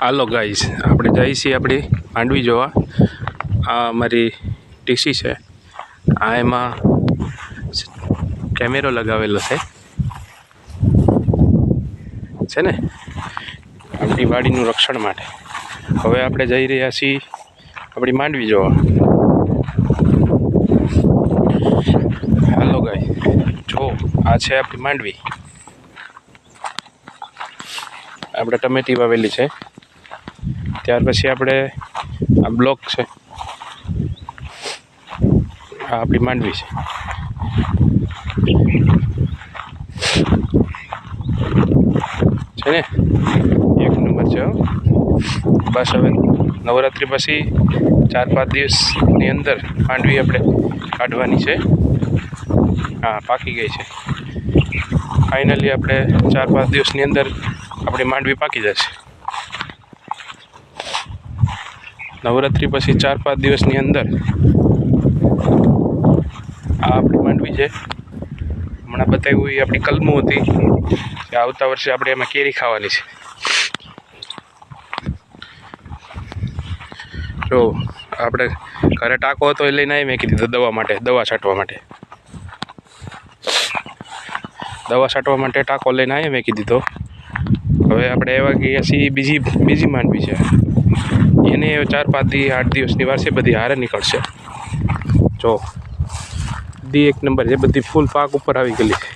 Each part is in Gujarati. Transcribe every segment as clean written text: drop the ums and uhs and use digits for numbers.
હાલો ગાઈસ, આપણે જઈએ છીએ આપણી માંડવી જોવા. આ અમારી ટીસી છે. આ એમાં કેમેરો લગાવેલો છે ને આપણી વાડીનું રક્ષણ માટે. હવે આપણે જઈ રહ્યા છીએ આપણી માંડવી જોવા. હાલો ગાઈસ, જો આ છે આપણી માંડવી. આપણે ટમેટી વાવેલી છે. ત્યાર પછી આપણે આ બ્લોક છે, આ આપણી માંડવી છે ને, એક નંબર છે. બસ હવે નવરાત્રિ પછી 4-5 દિવસની અંદર માંડવી આપણે કાઢવાની છે. હા, પાકી ગઈ છે ફાઇનલી. આપણે 4-5 દિવસની અંદર આપણી માંડવી પાકી જશે. નવરાત્રિ પછી 4-5 દિવસની અંદર આ આપણી માંડવી છે. હમણાં બતાવ્યું એ આપણી કલમું હતી કે આવતા વર્ષે આપણે એમાં કેરી ખાવાની છે. જો આપણે ઘરે ટાંકો હતો એ લઈને આવી મેકી દીધો દવા છાંટવા માટે. દવા છાંટવા માટે ટાંકો લઈને આવી મેકી દીધો. હવે આપણે એવા ગયા છીએ બીજી માંડવી છે. એને 4-5-8 દિવસની વાર છે. બધી હારે નીકળશે. જો એક નંબર છે. બધી ફૂલ પાક ઉપર આવી ગયેલી છે.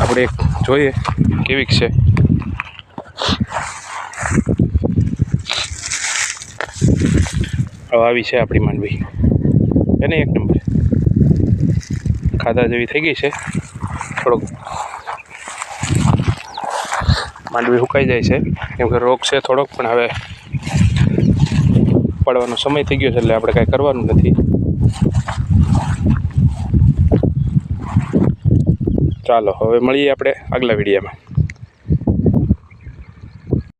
આપણે એક જોઈએ કેવીક છે. આવી છે આપણી માંડવી. એને એક નંબર ખાધા જેવી થઈ ગઈ છે. થોડોક માંડવી સુકાઈ જાય છે કેમ કે રોગ છે થોડોક, પણ હવે પડવાનો સમય થઈ ગયો છે એટલે આપણે કાંઈ કરવાનું નથી. ચાલો હવે મળીએ આપણે આગલા વિડીયોમાં.